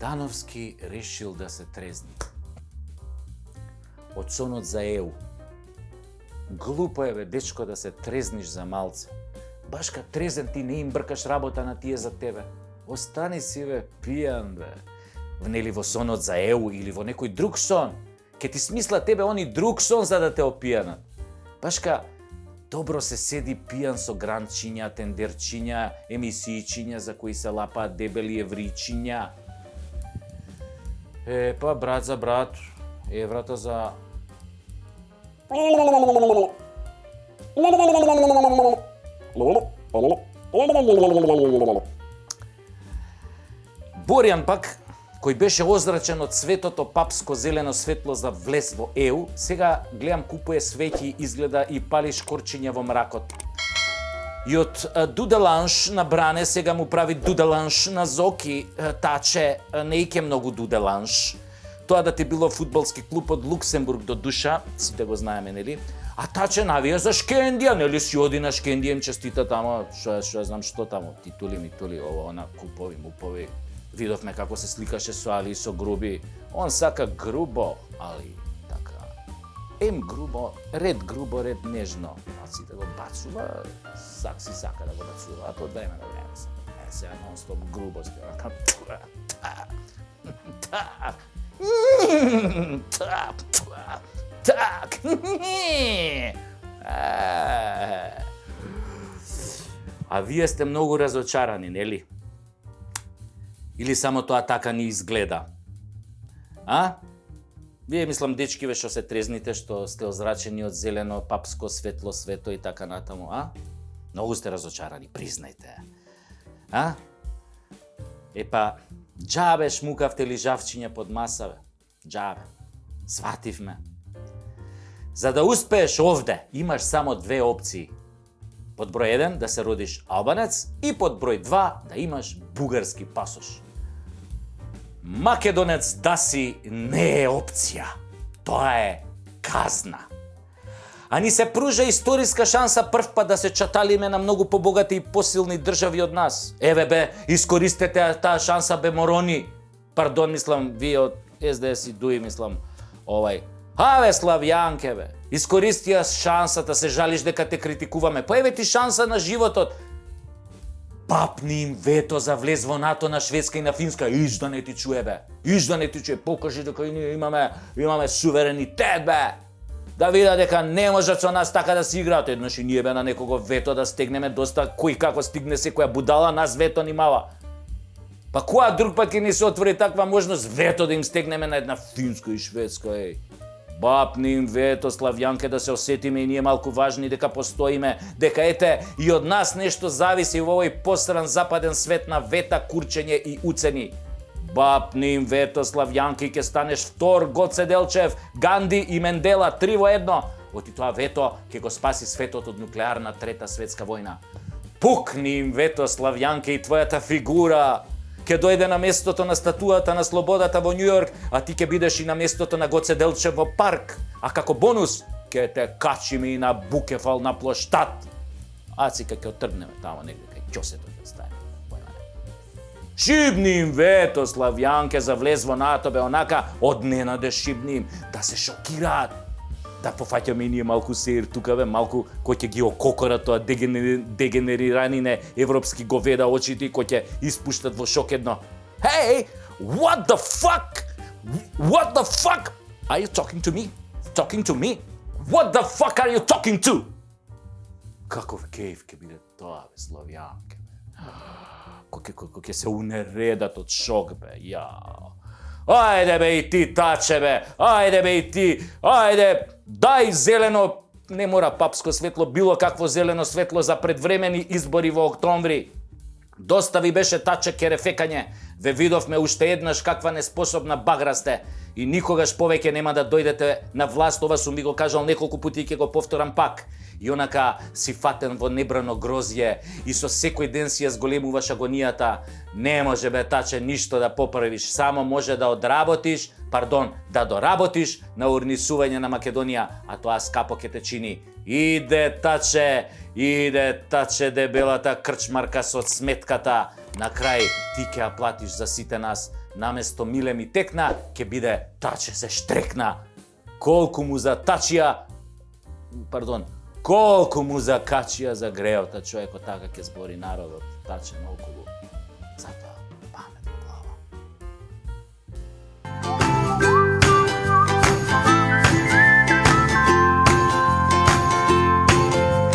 Цветановски решил да се трезни. Од сонот за ЕУ. Глупо е, бе, дечко, да се трезниш за малце. Баш кад трезен ти не им бркаш работа на тие за тебе. Остани си, бе, пијан, бе. Внели во сонот за ЕУ или во некој друг сон. Ке ти смисла тебе они друг сон за да те опијанат. Баш ка добро се седи пијан со гранчиња, тендерчиња, емисијчиња за кои се лапаат дебели евријчиња. Па брат за брат, еврата за... Боријан пак, кој беше озрачен од светото папско зелено светло за влез во ЕУ, сега гледам купуе свеќи, изгледа и пали шкорчиња во мракот. И од дуделанш на Бране сега му прави дуделанш на Зоки, таче не ике многу дуделанш. Тоа да ти било фудбалски клуб од Луксембург до душа, сите го знаеме, нели? А таче навија за Шкендија, нели си оди на Шкендија, им честита тамо, што знам што тамо, титули, митули, ова, она, купови, мупови. Видовме како се сликаше со Али и со Груби. Он сака грубо, Али, така. Грубо, ред нежно. А сите го бацува, си сака да го бацува, а то време на време се. Сега нон-стоп грубост, так. А вие сте многу разочарани, нели? Или само тоа така ни изгледа? Вие, мислам, дечкиве што се трезните, што сте озрачени од зелено, папско, светло, свето и така натаму, Многу сте разочарани, признајте. Епа, џабе шмукавте лижавчиња под маса, бе. Џабе. Свативме. За да успееш овде, имаш само две опции. Под број 1 да се родиш албанец и под број 2 да имаш бугарски пасош. Македонец да си не е опција. Тоа е казна. А ни се пружа историска шанса прв пат да се чаталиме на многу побогати и посилни држави од нас. Еве бе, искористете таа шанса, бе, морони. Пардон, мислам, вие од СДС и ДУИ, мислам, Аве, Славјанке, бе, искористија шансата, се жалиш дека те критикуваме. Па еве ти шанса на животот. Папни им вето за влез во НАТО на Шведска и на Финска. Иш да не ти чуе, бе. Иш да не ти чуе. Покажи дека и ние имаме суверенитет, бе. Да видат дека не можат со нас така да си играат. Еднаш и ние, бе, на некого вето да стегнеме, доста кој како стигне секоја будала, нас вето ни мава. Па која друг пат ќе ни се отвори таква можност вето да им стегнеме на една Финска и Шведска, Бапни им вето, Славјанке, да се осетиме и ние малку важни, дека постоиме, дека ете и од нас нешто зависи во овој посран западен свет на вета, курчење и уцени. Бапни им вето, Славјанке, ќе станеш втор Гоце Делчев, Ганди и Мендела, 3 во 1. Оти тоа вето ќе го спаси светот од нуклеарна трета светска војна. Пукни им вето, Славјанке, и твојата фигура ќе дојде на местото на статуата на слободата во Њујорк, а ти ќе бидеш и на местото на Гоце Делчев во парк. А како бонус, ќе те качиме и на Букефал на плоштад. Ацика ќе отргнеме тамо негде кај ќосето ќе ставиме. Шибни им вето, Славјанке, за влез во НАТО, бе, онака од ненаде шибни им, да се шокираат. Да пофаќаме и ние малку сеир тука, бе, малку кој ќе ги ококора тоа дегенериранине европски говеда очите, кој ќе испуштат во шок едно. Hey, what the fuck? What the fuck? Are you talking to me? Talking to me? What the fuck are you talking to? Каков кејф ќе биде тоа, бе, Славјанке, бе. Кој ќе се унередат од шок, бе, јао. Ајде, бе, и ти, таче, бе, ајде, бе, и ти, ајде, дај зелено, не мора папско светло, било какво зелено светло за предвремени избори во октомври. Доста ви беше таче керефекање, ве видовме уште еднаш каква неспособна багра сте и никогаш повеќе нема да дојдете на власт, ова сум ви го кажал неколку пати и ќе го повторам пак. И онака си фатен во небрано грозје и со секој ден си ја зголемуваш агонијата. Не може, бе, таче, ништо да поправиш, само може да да доработиш на урнисување на Македонија, а тоа скапо ќе те чини. Иде, таче, дебелата крчмарка со сметката. На крај ти ќе ја платиш за сите нас. наместо миле ми текна, ќе биде таче се штрекна. Колку му закачија за греота, човекот така ќе збори народот, таче наоколу.